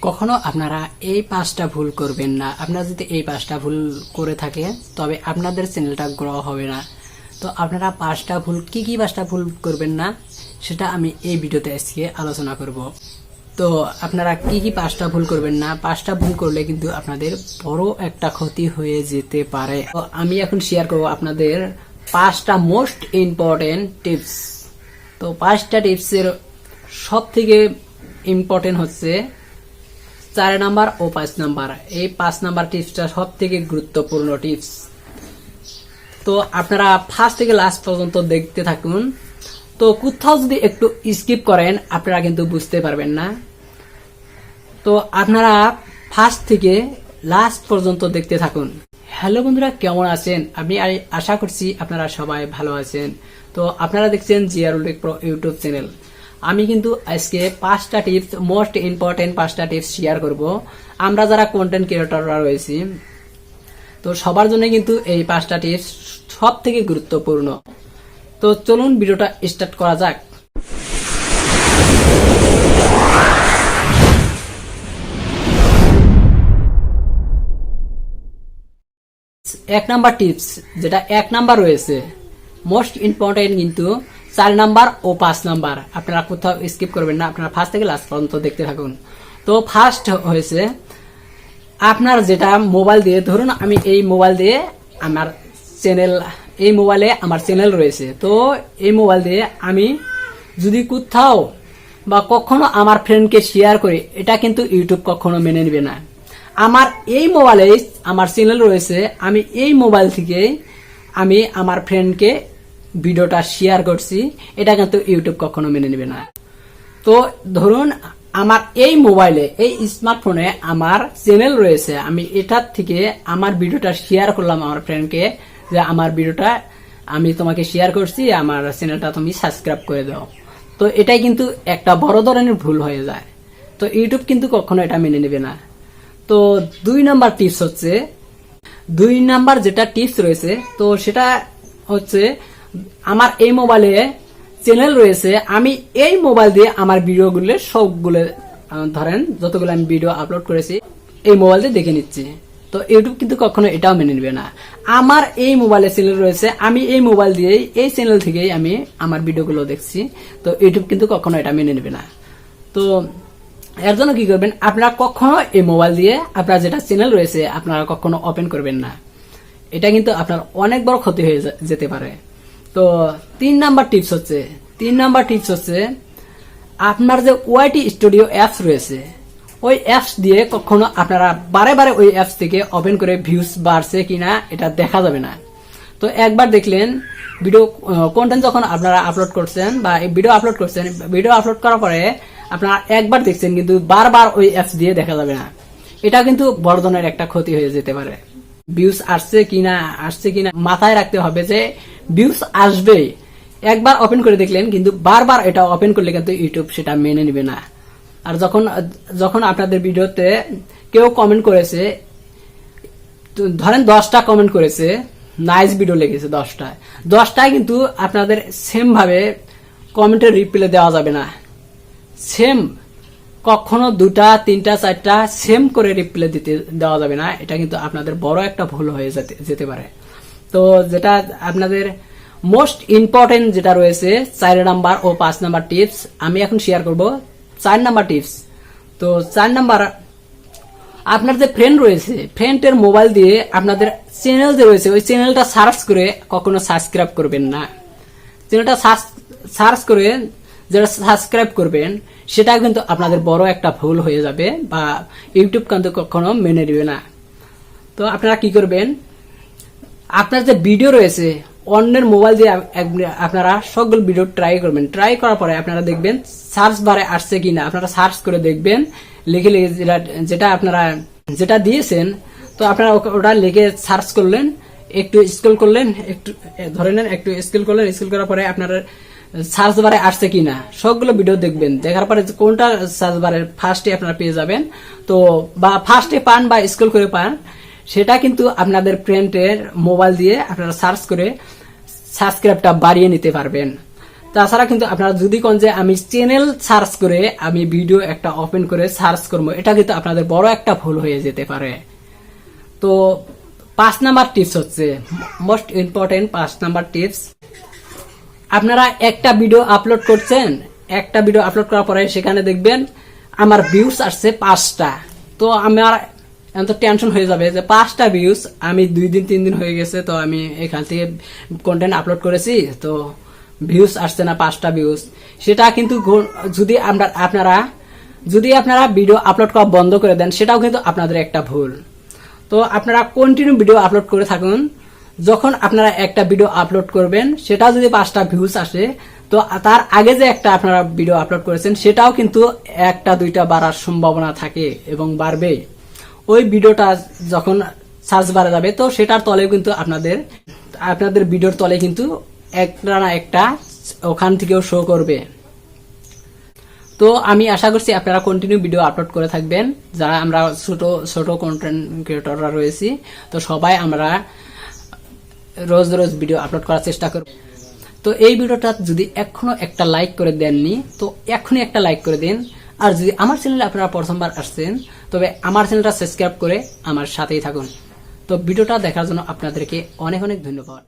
কখনো আপনারা এই পাঁচটা ভুল করবেন না। আপনারা যদি এই পাঁচটা ভুল করে থাকে তবে আপনাদের চ্যানেলটা গ্রো হবে না। তো আপনারা পাঁচটা ভুল কি পাঁচটা ভুল করবেন না সেটা আমি এই ভিডিওতে আজকে আলোচনা করব। তো আপনারা কি পাঁচটা ভুল করবেন না, পাঁচটা ভুল করলে কিন্তু আপনাদের বড় একটা ক্ষতি হয়ে যেতে পারে। তো আমি এখন শেয়ার করব আপনাদের পাঁচটা মোস্ট ইম্পর্টেন্ট টিপস। তো পাঁচটা টিপসের সব থেকে ইম্পর্টেন্ট হচ্ছে 4 নাম্বার ও 5 নাম্বার। এই 5 নাম্বার টিপসটা সব থেকে গুরুত্বপূর্ণ টিপস। তো আপনারা ফার্স্ট থেকে লাস্ট পর্যন্ত দেখতে থাকুন। তো কোথাও যদি একটু স্কিপ করেন আপনারা কিন্তু বুঝতে পারবেন না। তো আপনারা ফার্স্ট থেকে লাস্ট পর্যন্ত দেখতে থাকুন। হ্যালো বন্ধুরা, কেমন আছেন? আমি আশা করছি আপনারা সবাই ভালো আছেন। তো আপনারা দেখছেন জিয়ারুল ইউটিউব চ্যানেল। আমি কিন্তু আজকে 5টা টিপস, মোস্ট ইম্পর্টেন্ট 5টা টিপস শেয়ার করব। আমরা যারা কন্টেন্ট ক্রিয়েটররা রয়েছি তো সবার জন্য কিন্তু এই 5টা টিপস সব থেকে গুরুত্বপূর্ণ। তো চলুন ভিডিওটা স্টার্ট করা যাক। এক নাম্বার টিপস, যেটা 1 নাম্বার রয়েছে মোস্ট ইম্পর্টেন্ট, কিন্তু 4 নাম্বার ও 5 নাম্বার আপনারা কোথাও স্কিপ করবেন না। আপনারা ফার্স্ট থেকে লাস্ট পর্যন্ত দেখতে থাকুন। তো ফার্স্ট হয়েছে আপনার যেটা মোবাইল দিয়ে, ধরুন আমি এই মোবাইল দিয়ে আমার চ্যানেল, এই মোবাইলে আমার চ্যানেল রয়েছে। তো এই মোবাইল দিয়ে আমি যদি কোথাও বা কখনো আমার ফ্রেন্ডকে শেয়ার করি, এটা কিন্তু ইউটিউব কখনো মেনে নেবে না। আমার এই মোবাইলে আমার চ্যানেল রয়েছে, আমি এই মোবাইল থেকে আমি আমার ফ্রেন্ডকে ভিডিওটা শেয়ার করছি, এটা কিন্তু ইউটিউব কখনো মেনে নেবে না। তো ধরুন আমার এই মোবাইলে, এই স্মার্টফোনে আমার চ্যানেল রয়েছে, আমি এটার থেকে আমার ভিডিওটা শেয়ার করলাম আমার ফ্রেন্ডকে, যে আমার ভিডিওটা আমি তোমাকে শেয়ার করছি, আমার চ্যানেলটা তুমি সাবস্ক্রাইব করে দাও। তো এটাই কিন্তু একটা বড় ধরনের ভুল হয়ে যায়। তো ইউটিউব কিন্তু কখনো এটা মেনে নেবে না। তো 2 নাম্বার টিপস হচ্ছে, 2 নাম্বার যেটা টিপস রয়েছে তো সেটা হচ্ছে আমার এই মোবাইলে চ্যানেল রয়েছে, আমি এই মোবাইল দিয়ে আমার ভিডিওগুলো সবগুলো, ধরেন যতগুলো আমি ভিডিও আপলোড করেছি এই মোবাইল দিয়ে দেখে নিচ্ছি। তো ইউটিউব কিন্তু কখনো এটাও মেনে নেবে না। আমার এই মোবাইলে চ্যানেল রয়েছে, আমি এই মোবাইল দিয়ে এই চ্যানেল থেকেই আমি আমার ভিডিওগুলো দেখছি, তো ইউটিউব কিন্তু কখনো এটা মেনে নেবে না। তো এর জন্য কি করবেন, আপনারা কখনো এই মোবাইল দিয়ে আপনার যেটা চ্যানেল রয়েছে আপনারা কখনো ওপেন করবেন না। এটা কিন্তু আপনার অনেক বড় ক্ষতি হয়ে যেতে পারে। তো 3 নাম্বার টিপস হচ্ছে আপনার যে ওয়াইটি স্টুডিও অ্যাপস রয়েছে, ওই অ্যাপস দিয়ে কখনো আপনারা বারে ওই অ্যাপস থেকে ওপেন করে ভিউজ বাড়ছে কিনা এটা দেখা যাবে না। তো একবার দেখলেন ভিডিও কন্টেন্ট যখন আপনারা আপলোড করছেন বা ভিডিও আপলোড করছেন, ভিডিও আপলোড করার পরে আপনারা একবার দেখছেন, কিন্তু বারবার ওই অ্যাপস দিয়ে দেখা যাবে না। এটা কিন্তু বড় ধরনের একটা ক্ষতি হয়ে যেতে পারে। ভিউজ আসছে কিনা মাথায় রাখতে হবে যে ভিউজ আসবে। একবার ওপেন করে দেখলেন, কিন্তু বারবার এটা ওপেন করলে কিন্তু ইউটিউব সেটা মেনে নেবে না। আর যখন আপনাদের ভিডিওতে কেউ কমেন্ট করেছে, ধরেন 10টা কমেন্ট করেছে, নাইস ভিডিও লেগেছে 10টায় কিন্তু আপনাদের সেম ভাবে কমেন্টের রিপ্লাই দেওয়া যাবে না। সেম কখনো 2টা 3টা 4টা সেম করে রিপ্লাই দেওয়া যাবে না। এটা কিন্তু আপনাদের বড় একটা ভুল হয়ে যেতে পারে। তো যেটা আপনাদের মোস্ট ইম্পর্টেন্ট যেটা রয়েছে 4 নাম্বার ও 5 নাম্বার টিপস, আমি এখন শেয়ার করব 4 নাম্বার টিপস। তো 4 নাম্বার, আপনার যে ফ্রেন্ড রয়েছে, ফ্রেন্ডের মোবাইল দিয়ে আপনাদের চ্যানেল যে রয়েছে ওই চ্যানেলটা সার্চ করে কখনো সাবস্ক্রাইব করবেন না। চ্যানেলটা সার্চ করে যেটা সাবস্ক্রাইব করবেন সেটা কিন্তু আপনাদের বড় একটা ভুল হয়ে যাবে, বা ইউটিউব কিন্তু কখনো মেনে নেবে না। তো আপনারা কি করবেন, আপনার যে ভিডিও রয়েছে অন্যের মোবাইল দিয়ে আপনারা সবগুলো ভিডিও ট্রাই করবেন। ট্রাই করার পরে আপনারা দেখবেন সার্চ বারে আসছে কিনা, আপনারা সার্চ করে দেখবেন, লিখে যেটা আপনারা যেটা দিয়েছেন, তো আপনারা ওটা লিখে সার্চ করলেন, একটু স্ক্রল করলেন, একটু ধরে নেন, একটু স্ক্রল করলেন, স্ক্রল করার পরে আপনারা সার্চ বারে আসছে কিনা সবগুলো ভিডিও দেখবেন। দেখার পরে কোনটা সার্চ বারে ফার্স্টে আপনারা পেয়ে যাবেন, তো বা ফার্স্টে পান বা স্ক্রল করে পান, সেটা কিন্তু আপনাদের ফ্রেন্ডের মোবাইল দিয়ে আপনারা সার্চ করে সাবস্ক্রাইবটা বাড়িয়ে নিতে পারবেন। তাছাড়া কিন্তু আপনারা যদি কোন যে আমি চ্যানেল সার্চ করে আমি ভিডিও একটা ওপেন করে সার্চ করবো, এটা কিন্তু আপনাদের বড় একটা ভুল হয়ে যেতে পারে। তো 5 নাম্বার টিপস হচ্ছে মোস্ট ইম্পর্টেন্ট 5 নাম্বার টিপস। আপনারা একটা ভিডিও আপলোড করছেন, একটা ভিডিও আপলোড করার পরে সেখানে দেখবেন আমার ভিউজ আসছে 5টা। তো আমার এত টেনশন হয়ে যাবে যে 5টা ভিউজ, আমি 2 দিন 3 দিন হয়ে গেছে, তো আমি এখান থেকে কন্টেন্ট আপলোড করেছি, তো ভিউজ আসছে না 5টা ভিউজ। সেটা কিন্তু যদি আপনারা ভিডিও আপলোড করা বন্ধ করে দেন, সেটাও কিন্তু আপনাদের একটা ভুল। তো আপনারা কন্টিনিউ ভিডিও আপলোড করে থাকুন। যখন আপনারা একটা ভিডিও আপলোড করবেন, সেটা যদি 5টা ভিউজ আসে, তো তার আগে যে একটা আপনারা ভিডিও আপলোড করেছেন সেটাও কিন্তু 1টা 2টা বাড়ার সম্ভাবনা থাকে এবং বাড়বে। ওই ভিডিওটা যখন সার্চ বাড়া যাবে, তো সেটার তলে কিন্তু আপনাদের ভিডিওর তলে কিন্তু একটা না একটা ওখান থেকেও শো করবে। তো আমি আশা করছি আপনারা কন্টিনিউ ভিডিও আপলোড করে থাকবেন। যারা আমরা ছোট ছোট কন্টেন্ট ক্রিয়েটররা রয়েছি, তো সবাই আমরা রোজ রোজ ভিডিও আপলোড করার চেষ্টা করব। তো এই ভিডিওটা যদি এখনো একটা লাইক করে দেননি, তো এখনই একটা লাইক করে দিন। আর যদি আমার চ্যানেলে আপনারা প্রথমবার আসছেন, তবে আমার চ্যানেলটা সাবস্ক্রাইব করে আমার সাথেই থাকুন। তো ভিডিওটা দেখার জন্য আপনাদেরকে অনেক অনেক ধন্যবাদ।